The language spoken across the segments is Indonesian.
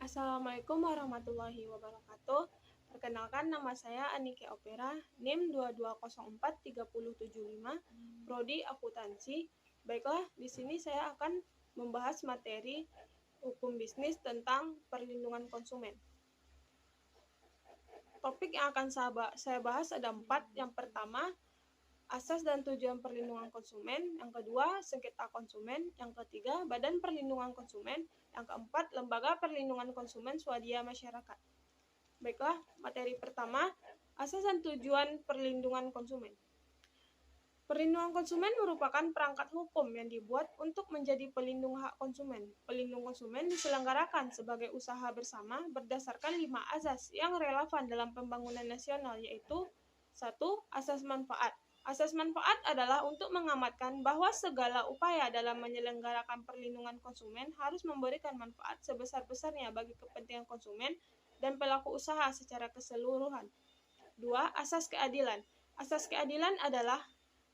Assalamualaikum warahmatullahi wabarakatuh. Perkenalkan, nama saya Anike Opera, NIM 22043075, Prodi Akuntansi. Baiklah, di sini saya akan membahas materi hukum bisnis tentang perlindungan konsumen. Topik yang akan saya bahas ada 4. Yang pertama, asas dan tujuan perlindungan konsumen. Yang kedua, sengketa konsumen. Yang ketiga, badan perlindungan konsumen. Yang keempat, lembaga perlindungan konsumen swadaya masyarakat. Baiklah, materi pertama, asas dan tujuan perlindungan konsumen. Perlindungan konsumen merupakan perangkat hukum yang dibuat untuk menjadi pelindung hak konsumen. Pelindung konsumen diselenggarakan sebagai usaha bersama berdasarkan 5 asas yang relevan dalam pembangunan nasional, yaitu 1. Asas manfaat. Asas manfaat adalah untuk mengamatkan bahwa segala upaya dalam menyelenggarakan perlindungan konsumen harus memberikan manfaat sebesar-besarnya bagi kepentingan konsumen dan pelaku usaha secara keseluruhan. 2. Asas keadilan. Asas keadilan adalah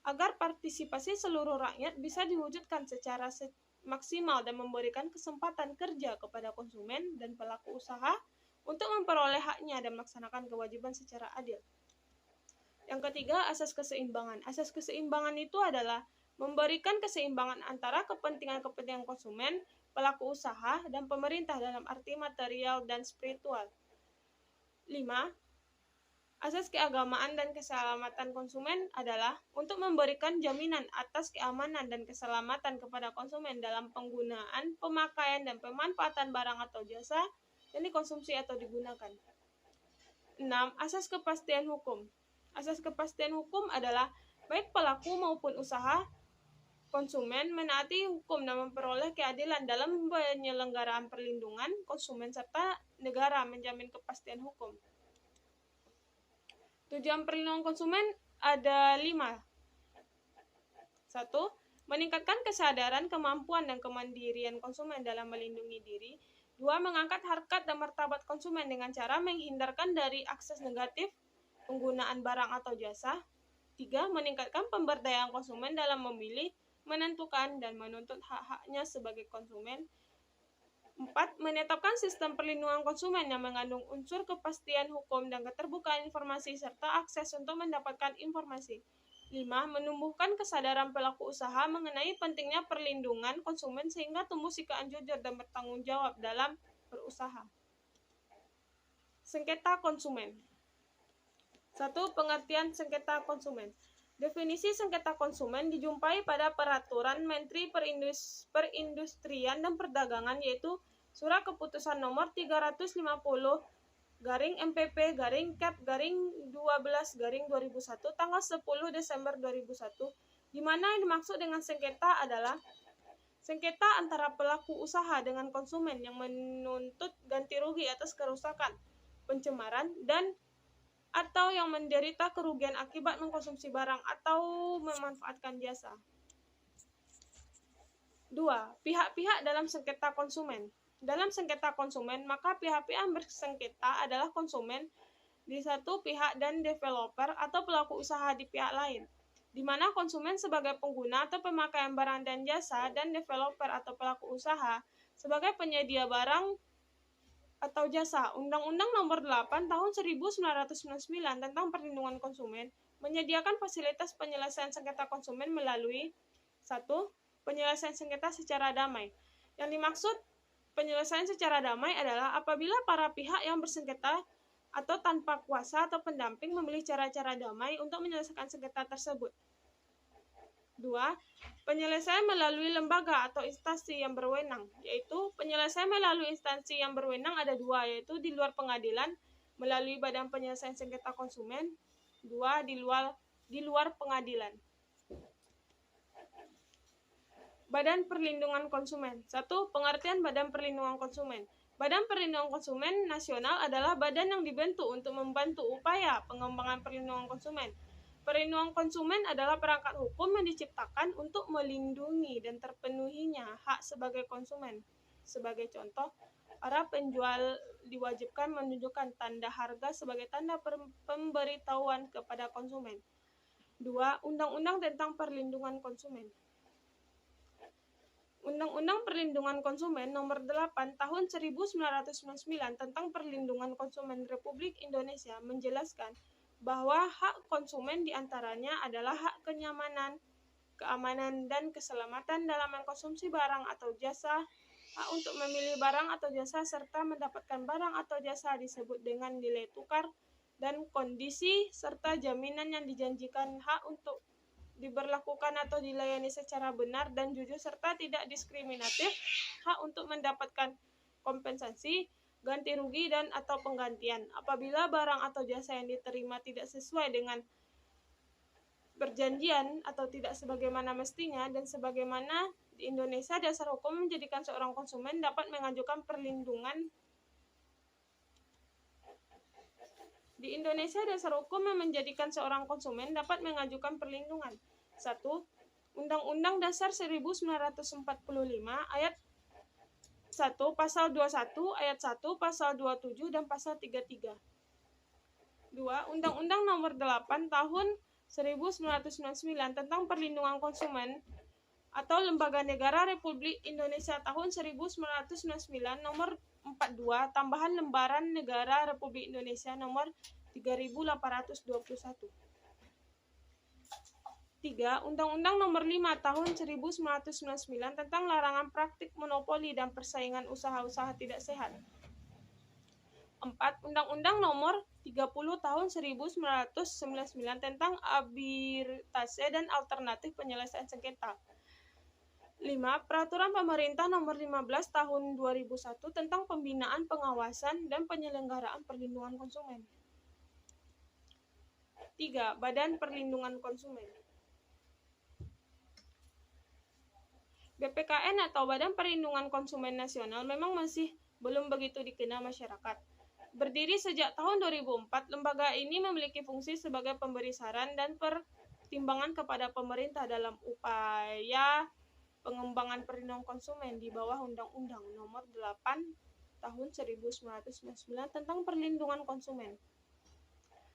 agar partisipasi seluruh rakyat bisa diwujudkan secara maksimal dan memberikan kesempatan kerja kepada konsumen dan pelaku usaha untuk memperoleh haknya dan melaksanakan kewajiban secara adil. Yang ketiga, asas keseimbangan. Asas keseimbangan itu adalah memberikan keseimbangan antara kepentingan-kepentingan konsumen, pelaku usaha, dan pemerintah dalam arti material dan spiritual. 5. Asas keagamaan dan keselamatan konsumen adalah untuk memberikan jaminan atas keamanan dan keselamatan kepada konsumen dalam penggunaan, pemakaian, dan pemanfaatan barang atau jasa yang dikonsumsi atau digunakan. 6. Asas kepastian hukum. Asas kepastian hukum adalah baik pelaku maupun usaha konsumen menaati hukum dan memperoleh keadilan dalam penyelenggaraan perlindungan konsumen serta negara menjamin kepastian hukum. Tujuan perlindungan konsumen ada 5. 1. Meningkatkan kesadaran, kemampuan, dan kemandirian konsumen dalam melindungi diri. 2. Mengangkat harkat dan martabat konsumen dengan cara menghindarkan dari akses negatif penggunaan barang atau jasa. 3. Meningkatkan pemberdayaan konsumen dalam memilih, menentukan, dan menuntut hak-haknya sebagai konsumen. 4. Menetapkan sistem perlindungan konsumen yang mengandung unsur kepastian hukum dan keterbukaan informasi serta akses untuk mendapatkan informasi. 5. Menumbuhkan kesadaran pelaku usaha mengenai pentingnya perlindungan konsumen sehingga tumbuh sikap jujur dan bertanggung jawab dalam berusaha. Sengketa konsumen. 1. Pengertian sengketa konsumen. Definisi sengketa konsumen dijumpai pada Peraturan Menteri Perindustrian dan Perdagangan, yaitu Surat Keputusan Nomor 350/Cap/12/2001 tanggal 10 Desember 2001, di mana yang dimaksud dengan sengketa adalah sengketa antara pelaku usaha dengan konsumen yang menuntut ganti rugi atas kerusakan, pencemaran, dan atau yang menderita kerugian akibat mengkonsumsi barang atau memanfaatkan jasa. 2. Pihak-pihak dalam sengketa konsumen. Dalam sengketa konsumen, maka pihak-pihak yang bersengketa adalah konsumen di satu pihak dan developer atau pelaku usaha di pihak lain, di mana konsumen sebagai pengguna atau pemakaian barang dan jasa dan developer atau pelaku usaha sebagai penyedia barang atau jasa. Undang-Undang Nomor 8 Tahun 1999 tentang Perlindungan Konsumen menyediakan fasilitas penyelesaian sengketa konsumen melalui 1. Penyelesaian sengketa secara damai. Yang dimaksud penyelesaian secara damai adalah apabila para pihak yang bersengketa atau tanpa kuasa atau pendamping memilih cara-cara damai untuk menyelesaikan sengketa tersebut. 2. Penyelesaian melalui lembaga atau instansi yang berwenang, yaitu penyelesaian melalui instansi yang berwenang ada 2, yaitu di luar pengadilan melalui Badan Penyelesaian Sengketa Konsumen. 2. Di luar pengadilan. Badan Perlindungan Konsumen. 1. Pengertian Badan Perlindungan Konsumen. Badan Perlindungan Konsumen Nasional adalah badan yang dibentuk untuk membantu upaya pengembangan perlindungan konsumen. Perlindungan konsumen adalah perangkat hukum yang diciptakan untuk melindungi dan terpenuhinya hak sebagai konsumen. Sebagai contoh, para penjual diwajibkan menunjukkan tanda harga sebagai tanda pemberitahuan kepada konsumen. 2. Undang-Undang tentang Perlindungan Konsumen. Undang-Undang Perlindungan Konsumen Nomor 8 Tahun 1999 tentang Perlindungan Konsumen Republik Indonesia menjelaskan bahwa hak konsumen diantaranya adalah hak kenyamanan, keamanan, dan keselamatan dalam mengkonsumsi barang atau jasa, hak untuk memilih barang atau jasa, serta mendapatkan barang atau jasa disebut dengan nilai tukar, dan kondisi serta jaminan yang dijanjikan, hak untuk diberlakukan atau dilayani secara benar dan jujur serta tidak diskriminatif, hak untuk mendapatkan kompensasi, ganti rugi dan atau penggantian apabila barang atau jasa yang diterima tidak sesuai dengan perjanjian atau tidak sebagaimana mestinya, dan sebagaimana di Indonesia dasar hukum menjadikan seorang konsumen dapat mengajukan perlindungan. Di Indonesia dasar hukum yang menjadikan seorang konsumen dapat mengajukan perlindungan. 1. Undang-Undang Dasar 1945 ayat 1 pasal 21, ayat 1, pasal 27 dan pasal 33. 2. Undang-Undang Nomor 8 Tahun 1999 tentang Perlindungan Konsumen atau Lembaga Negara Republik Indonesia tahun 1999 Nomor 42 tambahan Lembaran Negara Republik Indonesia Nomor 3821. 3. Undang-Undang Nomor 5 Tahun 1999 tentang Larangan Praktik Monopoli dan Persaingan Usaha-usaha Tidak Sehat. 4. Undang-Undang Nomor 30 Tahun 1999 tentang Arbitrase dan Alternatif Penyelesaian Sengketa. 5. Peraturan Pemerintah Nomor 15 Tahun 2001 tentang Pembinaan, Pengawasan, dan Penyelenggaraan Perlindungan Konsumen. 3. Badan Perlindungan Konsumen. BPKN atau Badan Perlindungan Konsumen Nasional memang masih belum begitu dikenal masyarakat. Berdiri sejak tahun 2004, lembaga ini memiliki fungsi sebagai pemberi saran dan pertimbangan kepada pemerintah dalam upaya pengembangan perlindungan konsumen di bawah Undang-Undang Nomor 8 Tahun 1999 tentang Perlindungan Konsumen.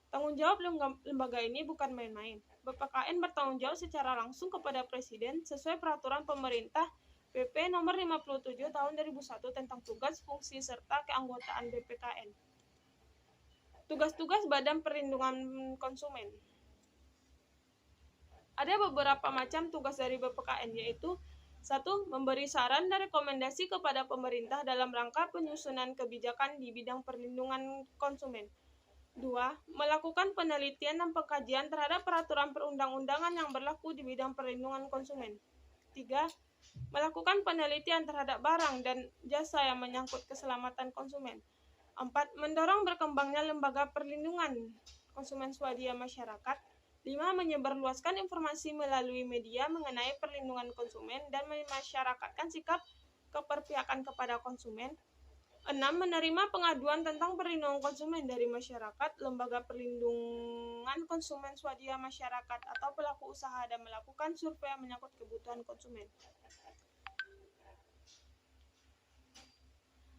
Tanggung jawab lembaga ini bukan main-main. BPKN bertanggung jawab secara langsung kepada Presiden sesuai peraturan pemerintah PP Nomor 57 Tahun 2001 tentang tugas, fungsi, serta keanggotaan BPKN. Tugas-tugas Badan Perlindungan Konsumen. Ada beberapa macam tugas dari BPKN, yaitu 1. Memberi saran dan rekomendasi kepada pemerintah dalam rangka penyusunan kebijakan di bidang perlindungan konsumen. 2. Melakukan penelitian dan pengkajian terhadap peraturan perundang-undangan yang berlaku di bidang perlindungan konsumen. 3. Melakukan penelitian terhadap barang dan jasa yang menyangkut keselamatan konsumen. 4. Mendorong berkembangnya lembaga perlindungan konsumen swadaya masyarakat. 5. Menyebarluaskan informasi melalui media mengenai perlindungan konsumen dan memasyarakatkan sikap keperpihakan kepada konsumen. 6. Menerima pengaduan tentang perlindungan konsumen dari masyarakat, lembaga perlindungan konsumen swadaya masyarakat, atau pelaku usaha dan melakukan survei yang menyangkut kebutuhan konsumen.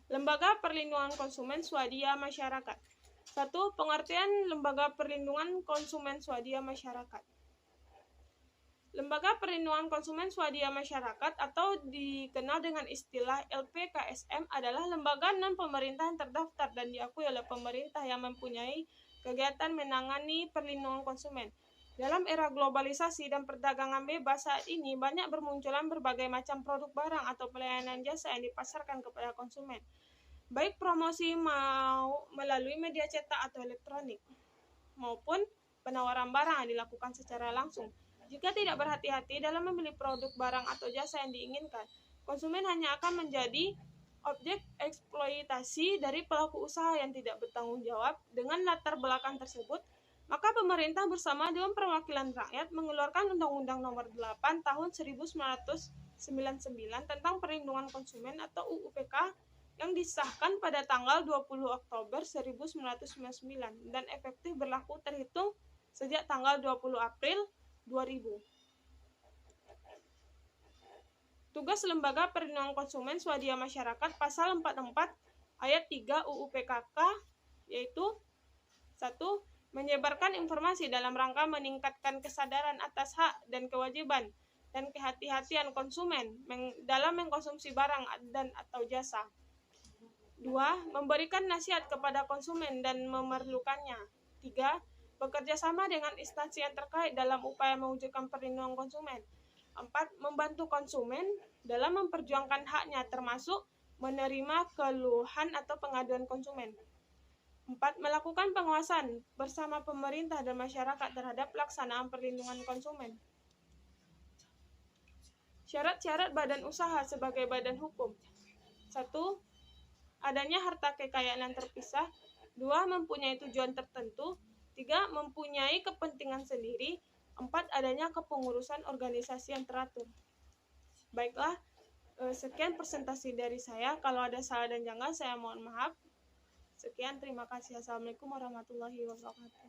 Lembaga Perlindungan Konsumen Swadaya Masyarakat. 1. Pengertian Lembaga Perlindungan Konsumen Swadaya Masyarakat. Lembaga Perlindungan Konsumen Swadaya Masyarakat atau dikenal dengan istilah LPKSM adalah lembaga non-pemerintah yang terdaftar dan diakui oleh pemerintah yang mempunyai kegiatan menangani perlindungan konsumen. Dalam era globalisasi dan perdagangan bebas saat ini, banyak bermunculan berbagai macam produk barang atau pelayanan jasa yang dipasarkan kepada konsumen, baik promosi melalui media cetak atau elektronik, maupun penawaran barang yang dilakukan secara langsung. Jika tidak berhati-hati dalam memilih produk, barang, atau jasa yang diinginkan, konsumen hanya akan menjadi objek eksploitasi dari pelaku usaha yang tidak bertanggung jawab. Dengan latar belakang tersebut, maka pemerintah bersama Dewan Perwakilan Rakyat mengeluarkan Undang-Undang Nomor 8 Tahun 1999 tentang Perlindungan Konsumen atau UUPK yang disahkan pada tanggal 20 Oktober 1999 dan efektif berlaku terhitung sejak tanggal 20 April 2000. Tugas Lembaga Perlindungan Konsumen Swadaya Masyarakat Pasal 44 Ayat 3 UU PKK yaitu 1. Menyebarkan informasi dalam rangka meningkatkan kesadaran atas hak dan kewajiban dan kehati-hatian konsumen dalam mengkonsumsi barang dan atau jasa. 2. Memberikan nasihat kepada konsumen dan memerlukannya. 3. Bekerja sama dengan instansi yang terkait dalam upaya mewujudkan perlindungan konsumen. 4. Membantu konsumen dalam memperjuangkan haknya termasuk menerima keluhan atau pengaduan konsumen. 4. Melakukan pengawasan bersama pemerintah dan masyarakat terhadap pelaksanaan perlindungan konsumen. Syarat-syarat badan usaha sebagai badan hukum. 1. Adanya harta kekayaan yang terpisah. 2. Mempunyai tujuan tertentu. 3. Mempunyai kepentingan sendiri. 4. Adanya kepengurusan organisasi yang teratur. Baiklah, sekian presentasi dari saya. Kalau ada salah dan janggal, saya mohon maaf. Sekian, terima kasih. Assalamualaikum warahmatullahi wabarakatuh.